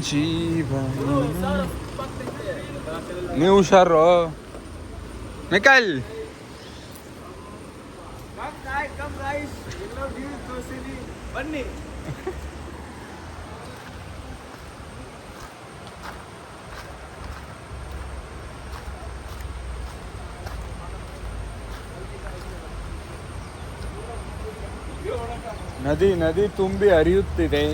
ಜೀವ ನೀವು ಹುಷಾರು ಮಿಕಲ್ ಬನ್ನಿ. ನದಿ ತುಂಬಿ ಹರಿಯುತ್ತಿದೆ.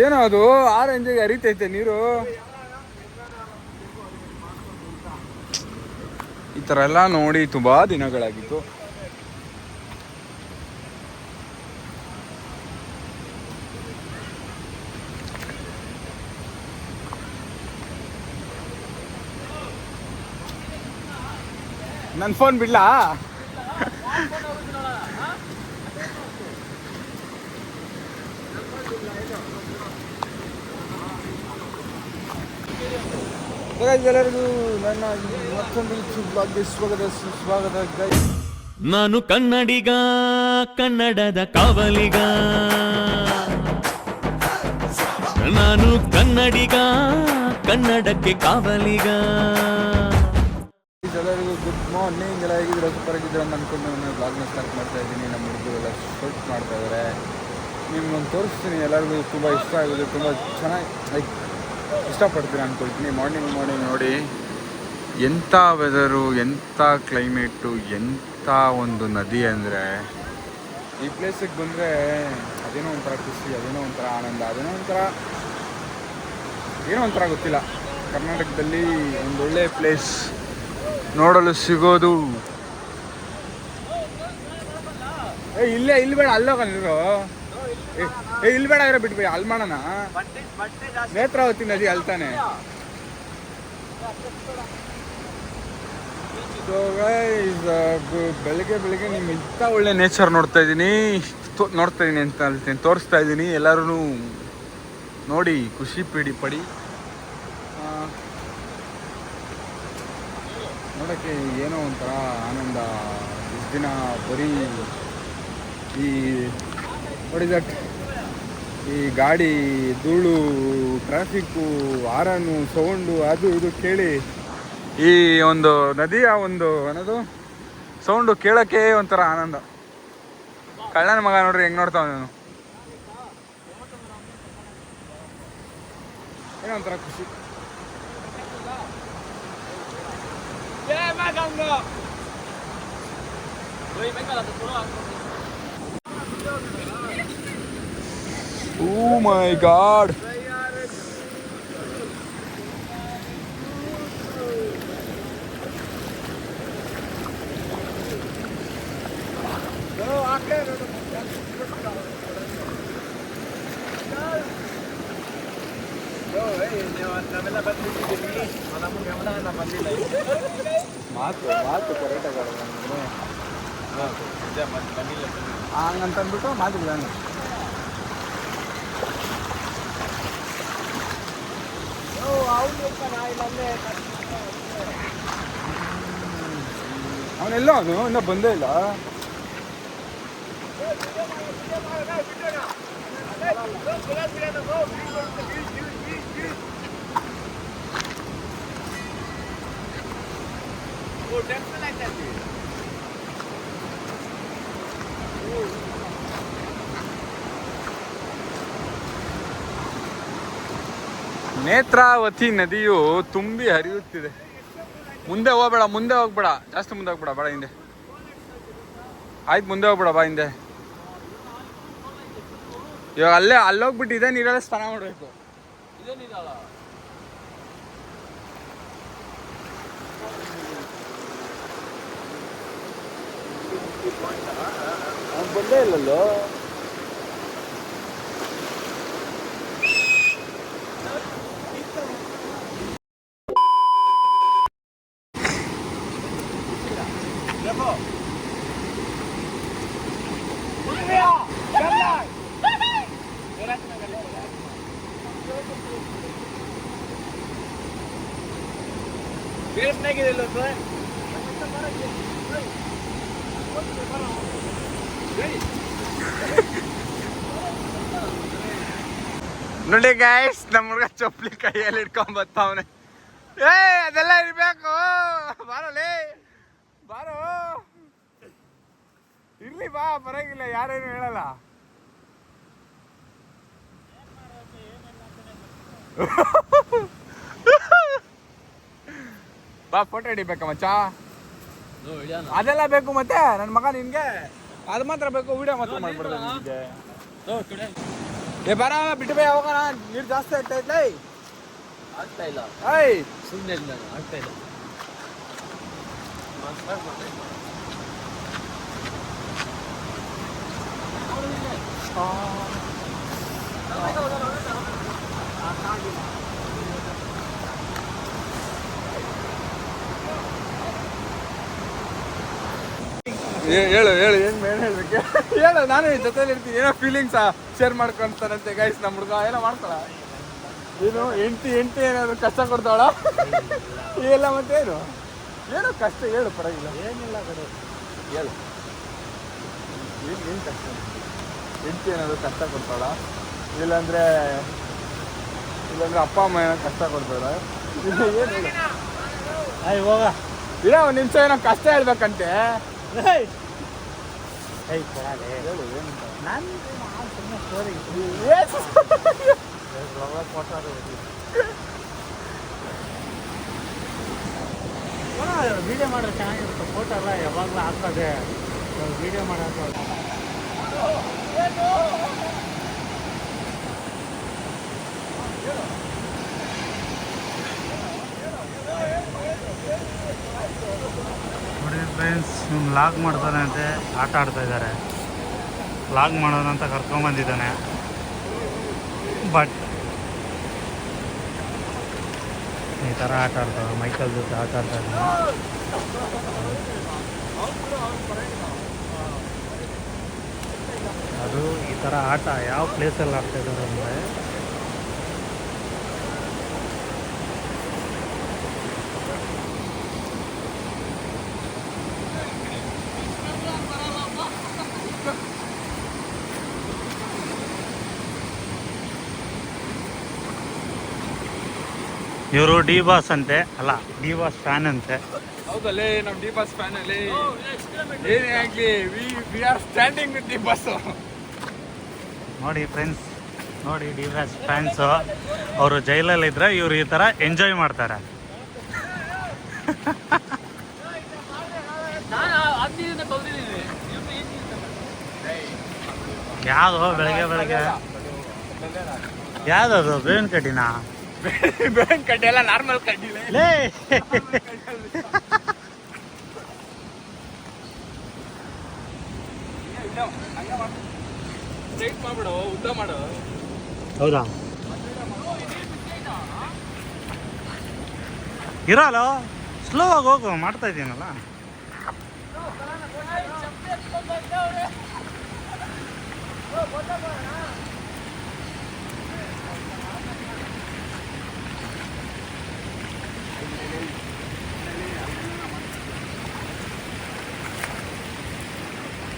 ಏನೋ ಅದು ಆರೆಂಜಿಗೆ ಹರಿತೈತೆ ನೀರು. ಈ ಥರ ಎಲ್ಲ ನೋಡಿ ತುಂಬಾ ದಿನಗಳಾಗಿತ್ತು. ನನ್ನ ಫೋನ್ ಬಿಡ್ಲಾ? ಎಲ್ಲರಿಗೂ ನನ್ನ ಮತ್ತೊಂದು ಬ್ಲಾಗ್ಗೆ ಸುಸ್ವಾಗತ. ನಾನು ಕನ್ನಡಿಗ, ಕನ್ನಡದ ಕಾವಲಿಗ. ನಾನು ಕನ್ನಡಿಗ, ಕನ್ನಡಕ್ಕೆ ಕಾವಲಿಗ. ಎಲ್ಲರಿಗೂ ಗುಡ್ ಮಾರ್ನಿಂಗ್. ಎಲ್ಲ ಹೇಗಿದ್ರೆ ಸೂಪರ್ ಆಗಿದ್ರೆ ಅಂತ ಅಂದ್ಕೊಂಡು ನಾನು ಬ್ಲಾಗ್ನ ಸ್ಟಾರ್ಟ್ ಮಾಡ್ತಾ ಇದ್ದೀನಿ. ನಮ್ಮ ಹುಡುಗರೆಲ್ಲ ಶೂಟ್ ಮಾಡ್ತಾ ಇದ್ದಾರೆ. ನಿಮ್ಗೊಂದು ತೋರಿಸ್ತೀನಿ. ಎಲ್ಲರಿಗೂ ತುಂಬ ಇಷ್ಟ ಆಗಿದೆ, ತುಂಬ ಚೆನ್ನಾಗಿ ಲೈಕ್ ಇಷ್ಟಪಡ್ತೀನಿ ಅಂದ್ಕೊಳ್ತೀನಿ. ಮಾರ್ನಿಂಗ್ ನೋಡಿ ಎಂಥ ವೆದರು, ಎಂಥ ಕ್ಲೈಮೇಟು, ಎಂಥ ಒಂದು ನದಿ ಅಂದರೆ ಈ ಪ್ಲೇಸಿಗೆ ಬಂದರೆ ಅದೇನೋ ಒಂಥರ ಖುಷಿ, ಅದೇನೋ ಒಂಥರ ಆನಂದ, ಅದೇನೋ ಒಂಥರ ಗೊತ್ತಿಲ್ಲ. ಕರ್ನಾಟಕದಲ್ಲಿ ಒಂದೊಳ್ಳೆ ಪ್ಲೇಸ್ ನೋಡಲು ಸಿಗೋದು. ಇಲ್ಲಿ ಬೇಡ, ಅಲ್ಲೋಗ ನೀರು. ಇಲ್ಲಿ ಬೇಡ ಇರೋ ಬಿಟ್ಬಿಡಿ, ಅಲ್ಲಿ ಮಾಡೋಣ. ನೇತ್ರಾವತಿ ನದಿ ಅಲ್ತಾನೆ. ಬೆಳಗ್ಗೆ ನಿಮ್ಮ ಇಂಥ ಒಳ್ಳೆ ನೇಚರ್ ನೋಡ್ತಾ ಇದ್ದೀನಿ ಅಂತ ಹೇಳ್ತೀನಿ, ತೋರಿಸ್ತಾ ಇದ್ದೀನಿ. ಎಲ್ಲರೂ ನೋಡಿ ಖುಷಿ ಪಡಿ. ನೋಡೋಕ್ಕೆ ಏನೋ ಒಂಥರ ಆನಂದ. ಇಷ್ಟು ದಿನ ಬರೀ ಈ ದಟ್ ಈ ಗಾಡಿ ಧೂಳು, ಟ್ರಾಫಿಕ್ಕು, ಹಾರನು, ಸೌಂಡು, ಅದು ಇದು ಕೇಳಿ ಈ ಒಂದು ನದಿಯ ಒಂದು ಅನ್ನೋದು ಸೌಂಡು ಕೇಳೋಕ್ಕೆ ಒಂಥರ ಆನಂದ. ಕಳ್ಳನ ಮಗ ನೋಡ್ರಿ ಹೆಂಗೆ ನೋಡ್ತಾವ ನಾನು. ಏನೋ ಒಂಥರ ಖುಷಿ. Oh my God! ಮಾತು ಕರೆಕ್ಟಾಗಿ ಹಂಗಂತಂದ್ಬಿಟ್ಟು ಮಾತಿಲ್ಲ. ಅವನೆಲ್ಲೋ ಅವನು ಇನ್ನೂ ಬಂದೇ ಇಲ್ಲ. ನೇತ್ರಾವತಿ ನದಿಯು ತುಂಬಿ ಹರಿಯುತ್ತಿದೆ. ಮುಂದೆ ಹೋಗ್ಬೇಡ, ಜಾಸ್ತಿ ಮುಂದೆ ಹೋಗ್ಬೇಡ, ಬೇಡ ಹಿಂದೆ. ಆಯ್ತು, ಮುಂದೆ ಹೋಗ್ಬೇಡ, ಬಾ ಹಿಂದೆ. ಇವಾಗ ಅಲ್ಲೋಗ್ಬಿಟ್ಟು ಇದೇ ನೀರಲ್ಲೇ ಸ್ನಾನ ಮಾಡಬೇಕು. ಅವ್ನು ಬಂದೇ ಇಲ್ಲಲ್ಲೋ. ನೋಡಿ ಗಾಯ್ಸ್, ನಮ್ಮ ಹುಡುಗ ಚಪ್ಪಲಿ ಕೈಯಲ್ಲಿ ಇಟ್ಕೊಂಡ್ ಬರ್ತಾವನೆ. ಏ ಅದೆಲ್ಲ ಇರ್ಬೇಕು, ಬಾರಲೇ ಬಾರೋ, ಇರ್ಲಿ ಬಾ, ಬರಂಗಿಲ್ಲ, ಯಾರೇನು ಹೇಳಲ್ಲ. ಬಾ ಫೋಟೋ ಹಿಡಿಬೇಕ ಮಚ್ಚ, ಅದೆಲ್ಲ ಬೇಕು ಮತ್ತೆ ನನ್ನ ಮಗ ನಿನ್ಗೆ ಅದು ಮಾತ್ರ ಬೇಕು, ವಿಡಿಯೋ ಮಾತ್ರ ಮಾಡ್ಬಿಡ್ದೆ ನಿನ್ಗೆ. ಏ ಬಾರ ಬಿಟ್ಟು ಬೇ, ಹೋಗೋಣ, ನೀರು ಜಾಸ್ತಿ ಆಗ್ತಾ ಇದ್ಲೈ. ಆಗ್ತಾ ಇಲ್ಲ, ಐ ಸುಮ್ಮನೆ ಆಗ್ತಾ ಇಲ್ಲ. ಹೇಳು ಹೇಳು, ಏನು ಹೇಳ್ಬೇಕು ಹೇಳು, ನಾನು ಜೊತೆಲಿ ಇರ್ತೀನಿ. ಏನೋ ಫೀಲಿಂಗ್ಸಾ ಶೇರ್ ಮಾಡ್ಕೊಂತಾನಂತೆ ಗೈಸ್ ನಮ್ಮ ಹುಡುಗ, ಏನೋ ಮಾಡ್ತಾಳ. ಏನು ಹೆಂಡ್ತಿ ಏನಾದ್ರು ಕಷ್ಟ ಕೊಡ್ತಾವಳ ಇಲ್ಲ ಮತ್ತೆ ಏನು ಏನೋ ಕಷ್ಟ, ಹೇಳು ಪರವಾಗಿಲ್ಲ. ಏನಿಲ್ಲ ಕಡೆ ಹೇಳು, ಏನು ಕಷ್ಟ? ಹೆಂಡ್ತಿ ಏನಾದ್ರು ಕಷ್ಟ ಕೊಡ್ತಾವಳ, ಇಲ್ಲಾಂದ್ರೆ ಅಪ್ಪ ಅಮ್ಮ ಏನೋ ಕಷ್ಟ ಕೊಡ್ತಾಳ, ಏನು ಹೇಳು. ಆಯ್ ಹೋಗ, ಇಲ್ಲ ಒಂದು ನಿಮಿಷ, ಏನೋ ಕಷ್ಟ ಹೇಳ್ಬೇಕಂತೆ. ಹೇಳು ಏನು ನಾನು ಸುಮ್ಮನೆ ಸ್ಟೋರಿ ವಿಡಿಯೋ ಮಾಡಿದ್ರೆ ಚೆನ್ನಾಗಿರುತ್ತೆ. ಫೋಟೋ ಎಲ್ಲ ಯಾವಾಗಲೂ ಹಾಕೋದೆ, ವಿಡಿಯೋ ಮಾಡೋದು. ನೋಡಿ ಫ್ರೆಂಡ್ಸ್, ಇವ್ನು ಲಾಗ್ ಮಾಡ್ತಾನೆ ಅಂತೆ, ಆಟ ಆಡ್ತಾ ಇದ್ದಾರೆ. ಲಾಗ್ ಮಾಡೋಣ ಅಂತ ಕರ್ಕೊಂಬಂದಿದ್ದಾನೆ, ಬಟ್ ಈ ಥರ ಆಟ ಆಡ್ತಾರೆ. ಮೈಕಲ್ ಜೊತೆ ಆಟ ಆಡ್ತಾ ಇದ್ದಾನೆ. ಅದು ಈ ಥರ ಆಟ ಯಾವ ಪ್ಲೇಸಲ್ಲಿ ಆಡ್ತಾ ಇದ್ದಾರೆ ಅಂದರೆ, ಇವರು ಡಿ ಬಾಸ್ ಅಂತೆ, ಅಲ್ಲ ಡಿ ಬಾಸ್ ಫ್ಯಾನ್ ಅಂತೆ. ಹೌದಲ್ಲೇ, ನಮ್ಮ ಡಿ ಬಾಸ್ ಫ್ಯಾನ್ ಅಲ್ಲಿ ಏನೇ ಆಗಲಿ, we are standing with D boss. ನೋಡಿ ಫ್ರೆಂಡ್ಸ್, ನೋಡಿ ಡಿ ಬಾಸ್ ಫ್ಯಾನ್ಸು, ಅವರು ಜೈಲಲ್ಲಿದ್ದರೆ ಇವರು ಈ ಥರ ಎಂಜಾಯ್ ಮಾಡ್ತಾರೆ. ಯಾವುದು ಬೆಳಗ್ಗೆ ಯಾವುದದು ಬೇವಿನ ಕಡ್ಡಿನಾ? ಬೇವಿನ ಕಡ್ಡಿ ಎಲ್ಲ ನಾರ್ಮಲ್ ಕಡ್ಡಿಲೇ. ಲೇ ಸ್ಟ್ರೈಟ್ ಮಾಡ್ಬಿಡು, ಉದ್ದ ಮಾಡು. ಹೌದಾ, ಇರಲ್ಲ, ಸ್ಲೋ ಆಗಿ ಹೋಗು, ಮಾಡ್ತಾ ಇದ್ದೀನಲ್ಲ.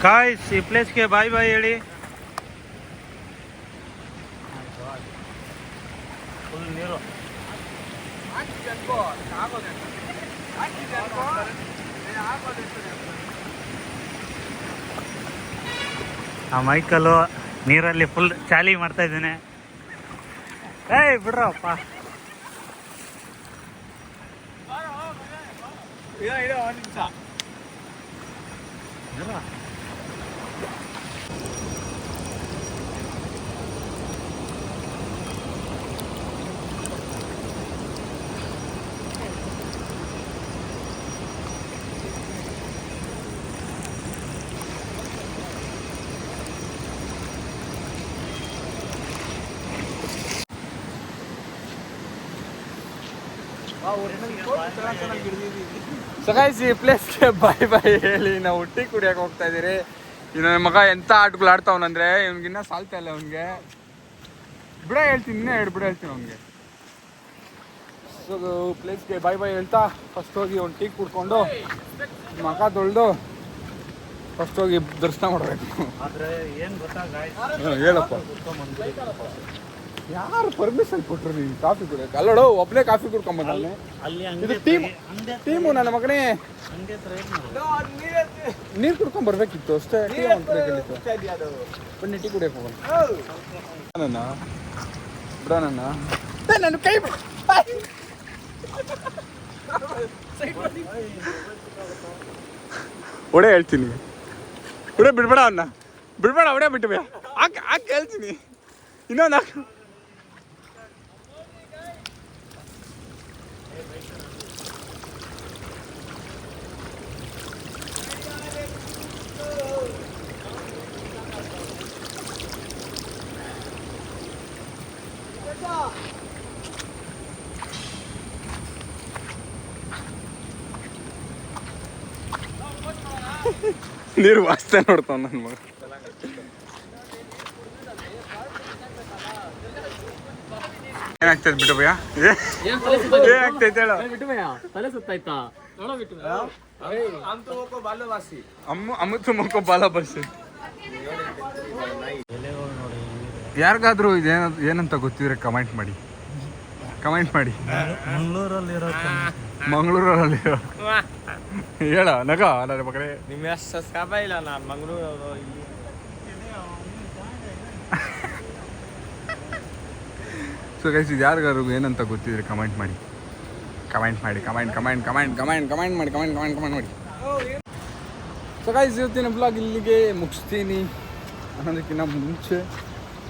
ಗಾಯ್ಸ್, ಈ ಪ್ಲೇಸ್ಗೆ ಬಾಯ್ ಬಾಯ್ ಹೇಳಿ. ಫುಲ್ ನೀರು. ಆ ಮೈಕಲ್ಲು ನೀರಲ್ಲಿ ಫುಲ್ ಚಾಲಿ ಮಾಡ್ತಾ ಇದ್ದಾನೆ. ಏಯ್ ಬಿಡ್ರಪ್ಪ, ಒಂದು ನಿಮಿಷ. ಸೊ ಗೈಸ್ ಈ ಪ್ಲೇಸ್ಗೆ ಬಾಯ್ ಬಾಯ್ ಹೇಳಿ ನಾವು ಟೀ ಕುಡಿಯೋಕೆ ಹೋಗ್ತಾ ಇದ್ದೀರಿ. ಇನ್ನು ನನ್ನ ಮಗ ಎಂಥ ಆಟಗಳು ಆಡ್ತಾವನಂದರೆ ಇವ್ನಿಗಿನ್ನ ಸಾಲ್ತಾ ಇಲ್ಲ ಅವ್ನಿಗೆ. ಬಿಡ ಹೇಳ್ತೀನಿ, ಇನ್ನೇ ಬಿಡ ಹೇಳ್ತೀನಿ ಅವ್ನಿಗೆ. ಸೊ ಪ್ಲೇಸ್ಗೆ ಬಾಯ್ ಬಾಯ್ ಹೇಳ್ತಾ ಫಸ್ಟ್ ಹೋಗಿ ಒಂದು ಟೀ ಕುಡ್ಕೊಂಡು ಮಗ ತೊಳೆದು ಫಸ್ಟ್ ಹೋಗಿ ದರ್ಶನ ಮಾಡಬೇಕು. ಆದರೆ ಏನು ಗೊತ್ತಾ ಗಾಯ್ಸ್, ಹೇಳಪ್ಪ, ಯಾರು ಪರ್ಮಿಷನ್ ಕೊಟ್ಟರು ನೀನು ಕಾಫಿ ಕುಡಿಯೋಕೆ? ಅಲ್ಲೋಡು ಒಬ್ಬನೇ ಕಾಫಿ ಕುಡ್ಕೊಂಬಂದಾನೆ. ಅಲ್ಲಿ ಇದು ಟೀಮು ನನ್ನ ಮಗನೇ. ಹಂಗೆ ನೀರು ಕುಡ್ಕೊಂಡ್ ಬರ್ಬೇಕಿತ್ತು ಅಷ್ಟೇ. ಬನ್ನಿ ಟೀ ಕುಡಿಯಕ್ಕೆ ಹೋಗೋಣ. ನನ್ನ ಬಿಡ ನನ್ನ ಕೈ ಒಡೆ ಹೇಳ್ತೀನಿ. ಒಡೆ ಬಿಡ್ಬೇಡ ಅವನ್ನ, ಬಿಡ್ಬೇಡ, ಒಡೆ ಬಿಟ್ಟು ಹಾಕಿ ಹೇಳ್ತೀನಿ. ಇನ್ನೊಂದು ಹಾಕು. ನೀರು ವಾಸ್ತೆ ನೋಡ್ತಾವ ನನ್ನ ಮಗ. ಏನಾಗ್ತೈತೆ ಬಿಟ್ಟು ಭಯ? ಏನಾಗ್ತೈತೆ ಹೇಳು. ತಲೆ ಸುತ್ತಾಯ್ತಾ? ಅಮ್ಮತ್ತು ಮಕ್ಕೋ ಬಾಲ ಬಸ್. ಯಾರಿಗಾದ್ರೂ ಇದೇನ ಏನಂತ ಗೊತ್ತಿದ್ರೆ ಕಮೆಂಟ್ ಮಾಡಿ. ಮಂಗಳೂರಲ್ಲಿರೋ ಹೇಳ ನಗ ನನ್ನ ಮಗನೇ. ನಿಮ್ಮ ಎಷ್ಟು ಸಬ್ಸ್ಕ್ರೈಬ್ ಇಲ್ಲ, ನಾನು ಮಂಗಳೂರು. ಸೊ ಗೈಸ್ ಇದು ಯಾರಿಗಾರು ಏನಂತ ಗೊತ್ತಿದ್ರೆ ಕಮೆಂಟ್ ಮಾಡಿ. ಸೊ ಗೈಸ್ ಇವತ್ತಿನ ಬ್ಲಾಗ್ ಇಲ್ಲಿಗೆ ಮುಗಿಸ್ತೀನಿ. ಅನ್ನೋದಕ್ಕಿಂತ ಮುಂಚೆ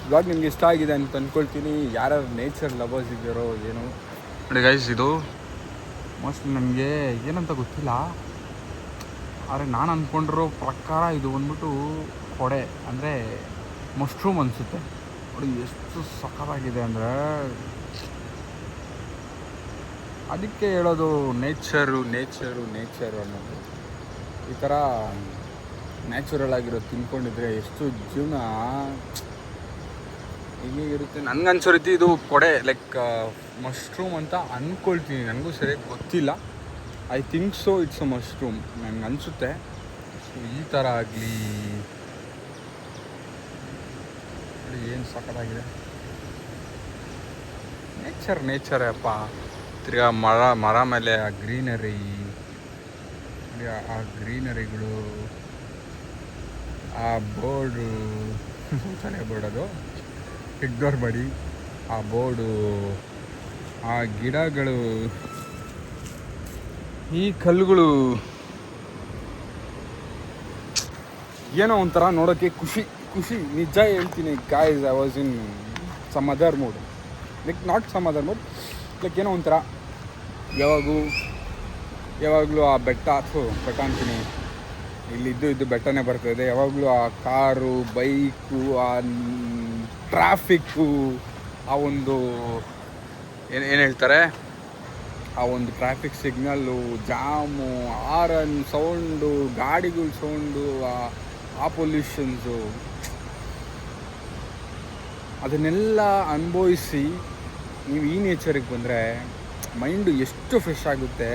ಬ್ಲಾಗ್ ನಿಮ್ಗೆ ಇಷ್ಟ ಆಗಿದೆ ಅಂತ ಅಂದ್ಕೊಳ್ತೀನಿ. ಯಾರ್ಯಾರು ನೇಚರ್ ಲವರ್ಸ್ ಇದ್ದಾರೋ ಏನೋ ನೋಡಿ ಗೈಸ್, ಇದು ಮೋಸ್ಟ್ಲಿ ನನಗೆ ಏನಂತ ಗೊತ್ತಿಲ್ಲ, ಆದರೆ ನಾನು ಅಂದ್ಕೊಂಡಿರೋ ಪ್ರಕಾರ ಇದು ಬಂದ್ಬಿಟ್ಟು ಕೊಡೆ ಅಂದರೆ ಮಶ್ರೂಮ್ ಅನಿಸುತ್ತೆ. ನೋಡಿ ಎಷ್ಟು ಸಖತ್ತಾಗಿದೆ ಅಂದರೆ, ಅದಕ್ಕೆ ಹೇಳೋದು ನೇಚರು ಅನ್ನೋದು. ಈ ಥರ ನ್ಯಾಚುರಲ್ ಆಗಿರೋದು ತಿನ್ಕೊಂಡಿದ್ರೆ ಎಷ್ಟು ಜೀವನ ಹಿಂಗಿರುತ್ತೆ. ನನಗನ್ಸೋ ರೀತಿ ಇದು ಕೊಡೆ ಲೈಕ್ ಮಶ್ರೂಮ್ ಅಂತ ಅಂದ್ಕೊಳ್ತೀನಿ, ನನಗೂ ಸರಿಯಾಗಿ ಗೊತ್ತಿಲ್ಲ. I think so, it's a mushroom ನನಗೆ ಅನಿಸುತ್ತೆ. ಸೊ ಈ ಥರ ಆಗಲಿ ಏನು ಸಖತ್ತಾಗಿದೆ. ನೇಚರೇ ಅಪ್ಪ. ತಿರ್ಗಾ ಮರ ಮೇಲೆ ಆ ಗ್ರೀನರಿ, ಆ ಗ್ರೀನರಿಗಳು, ಆ ಬೋರ್ಡು ಸರಿಯಾಗಿ ಬೋರ್ಡ್ ಅದು ಇಗ್ನೋರ್ ಮಾಡಿ, ಆ ಬೋರ್ಡು, ಆ ಗಿಡಗಳು, ಈ ಕಲ್ಲುಗಳು, ಏನೋ ಒಂಥರ ನೋಡೋಕ್ಕೆ ಖುಷಿ. ನಿಜ ಹೇಳ್ತೀನಿ guys, I was in some other mood, like not some other mood, like ಏನೋ ಒಂಥರ ಯಾವಾಗಲೂ ಆ ಬೆಟ್ಟ ಅಂತೀನಿ, ಇಲ್ಲಿದ್ದು ಬೆಟ್ಟನೇ ಬರ್ತಾಯಿದೆ. ಯಾವಾಗಲೂ ಆ ಕಾರು, ಬೈಕು, ಆ ಟ್ರಾಫಿಕ್ಕು, ಆ ಒಂದು ಏನು ಹೇಳ್ತಾರೆ, ಆ ಒಂದು traffic signal, jam, horn sound, ಗಾಡಿಗಳ ಸೌಂಡು, ಆ ಪೊಲ್ಯೂಷನ್ಸು, ಅದನ್ನೆಲ್ಲ ಅನುಭವಿಸಿ ನೀವು ಈ ನೇಚರಿಗೆ ಬಂದರೆ ಮೈಂಡು ಎಷ್ಟು ಫ್ರೆಶ್ ಆಗುತ್ತೆ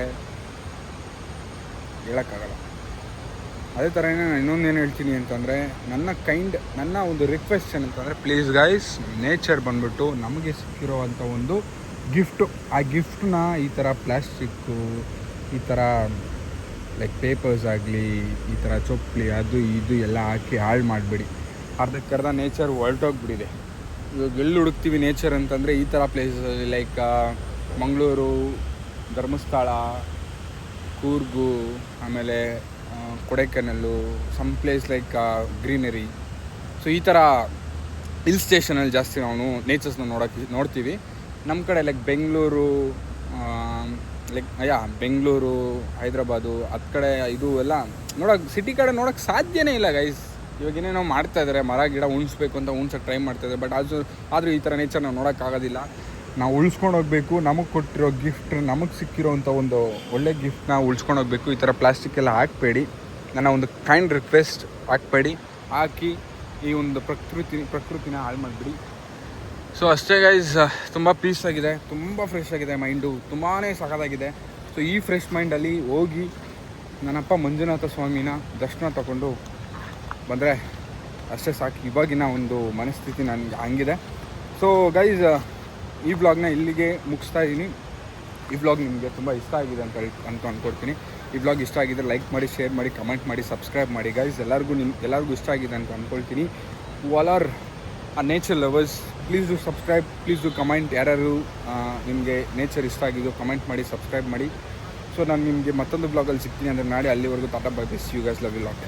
ಹೇಳೋಕ್ಕಾಗಲ್ಲ. ಅದೇ ಥರನೇ ನಾನು ಇನ್ನೊಂದೇನು ಹೇಳ್ತೀನಿ ಅಂತಂದರೆ, ನನ್ನ ಒಂದು ರಿಕ್ವೆಸ್ಟ್ ಏನಂತಂದರೆ, ಪ್ಲೀಸ್ ಗೈಸ್, ನೇಚರ್ ಬಂದ್ಬಿಟ್ಟು ನಮಗೆ ಸಿಕ್ಕಿರೋವಂಥ ಒಂದು ಗಿಫ್ಟು. ಆ ಗಿಫ್ಟನ್ನ ಈ ಥರ ಪ್ಲ್ಯಾಸ್ಟಿಕ್ಕು, ಈ ಥರ ಲೈಕ್ ಪೇಪರ್ಸ್ ಆಗಲಿ, ಈ ಥರ ಚೊಪ್ಪಲಿ ಅದು ಇದು ಎಲ್ಲ ಹಾಕಿ ಹಾಳು ಮಾಡಿಬಿಡಿ. ಅರ್ಧಕ್ಕರ್ಧ ನೇಚರ್ ಹೊರಟೋಗ್ಬಿಟ್ಟಿದೆ. ಇವಾಗ ಎಲ್ಲಿ ಹುಡುಕ್ತೀವಿ ನೇಚರ್ ಅಂತಂದರೆ ಈ ಥರ ಪ್ಲೇಸಲ್ಲಿ, ಲೈಕ್ ಮಂಗಳೂರು, ಧರ್ಮಸ್ಥಳ, ಕೂರ್ಗು, ಆಮೇಲೆ Kodaikanal, some place like greenery. So ಈ ಥರ ಹಿಲ್ ಸ್ಟೇಷನಲ್ಲಿ ಜಾಸ್ತಿ ನಾವು ನೇಚರ್ಸ್ನ ನೋಡ್ತೀವಿ. ನಮ್ಮ ಕಡೆ ಲೈಕ್ ಬೆಂಗಳೂರು, ಬೆಂಗಳೂರು, ಹೈದ್ರಾಬಾದು, ಅದು ಕಡೆ ಇದು ಎಲ್ಲ ಸಿಟಿ ಕಡೆ ನೋಡೋಕ್ಕೆ ಸಾಧ್ಯನೇ ಇಲ್ಲ ಗೈಸ್. ಇವಾಗ ಏನೇನೋ ಮಾಡ್ತಾಯಿದ್ದಾರೆ, ಮರ ಗಿಡ ಉಣಿಸ್ಬೇಕು ಅಂತ ಉಣ್ಸೋಕ್ಕೆ ಟ್ರೈ ಮಾಡ್ತಾಯಿದ್ದಾರೆ, ಬಟ್ ಆದರೂ ಈ ಥರ ನೇಚರ್ ನಾವು ನೋಡೋಕ್ಕಾಗೋದಿಲ್ಲ. ನಾವು ಉಳಿಸ್ಕೊಂಡು ಹೋಗಬೇಕು. ನಮಗೆ ಕೊಟ್ಟಿರೋ ಗಿಫ್ಟ್, ನಮಗೆ ಸಿಕ್ಕಿರೋವಂಥ ಒಂದು ಒಳ್ಳೆ ಗಿಫ್ಟ್ನ ಉಳಿಸ್ಕೊಂಡು ಹೋಗಬೇಕು. ಈ ಥರ ಪ್ಲಾಸ್ಟಿಕ್ ಎಲ್ಲ ಹಾಕಬೇಡಿ. ನನ್ನ ಒಂದು ಕೈಂಡ್ ರಿಕ್ವೆಸ್ಟ್, ಹಾಕಬೇಡಿ. ಹಾಕಿ ಈ ಒಂದು ಪ್ರಕೃತಿನ ಹಾಳು ಮಾಡಿಬಿಡಿ. ಸೊ ಅಷ್ಟೇ ಗೈಸ್, ತುಂಬ ಪೀಸ್ ಆಗಿದೆ, ತುಂಬ ಫ್ರೆಶ್ ಆಗಿದೆ ಮೈಂಡು, ತುಂಬಾ ಸಖತ್ತಾಗಿದೆ. ಸೊ ಈ ಫ್ರೆಶ್ ಮೈಂಡಲ್ಲಿ ಹೋಗಿ ನನ್ನಪ್ಪ ಮಂಜುನಾಥ ಸ್ವಾಮಿನ ದರ್ಶನ ತಗೊಂಡು ಬಂದರೆ ಅಷ್ಟೇ ಸಾಕು. ಇವಾಗಿನ ಒಂದು ಮನಸ್ಥಿತಿ ನನಗೆ ಹಂಗಿದೆ. ಸೊ ಗೈಸ್, ಈ ವ್ಲಾಗ್ನ ಇಲ್ಲಿಗೆ ಮುಗಿಸ್ತಾ ಇದ್ದೀನಿ. ಈ ವ್ಲಾಗ್ ನಿಮಗೆ ತುಂಬ ಇಷ್ಟ ಆಗಿದೆ ಅಂತ ಅಂದ್ಕೊಡ್ತೀನಿ. ಈ ವ್ಲಾಗ್ ಇಷ್ಟ ಆಗಿದ್ರೆ ಲೈಕ್ ಮಾಡಿ, ಶೇರ್ ಮಾಡಿ, ಕಮೆಂಟ್ ಮಾಡಿ, ಸಬ್ಸ್ಕ್ರೈಬ್ ಮಾಡಿ ಗೈಸ್. ಎಲ್ಲರಿಗೂ ಇಷ್ಟ ಆಗಿದೆ ಅಂತ ಅಂದ್ಕೊಳ್ತೀನಿ. All are nature lovers, please do subscribe, please do comment. ಯಾರ್ಯಾರು ನಿಮಗೆ ನೇಚರ್ ಇಷ್ಟ ಆಗಿದ್ದು ಕಮೆಂಟ್ ಮಾಡಿ, ಸಬ್ಸ್ಕ್ರೈಬ್ ಮಾಡಿ. ಸೊ ನಾನು ನಿಮಗೆ ಮತ್ತೊಂದು ಬ್ಲಾಗಲ್ಲಿ ಸಿಗ್ತೀನಿ ಅಂದರೆ ನಾಳೆ. ಅಲ್ಲಿವರೆಗೂ tata bye bye, you guys, love you lot.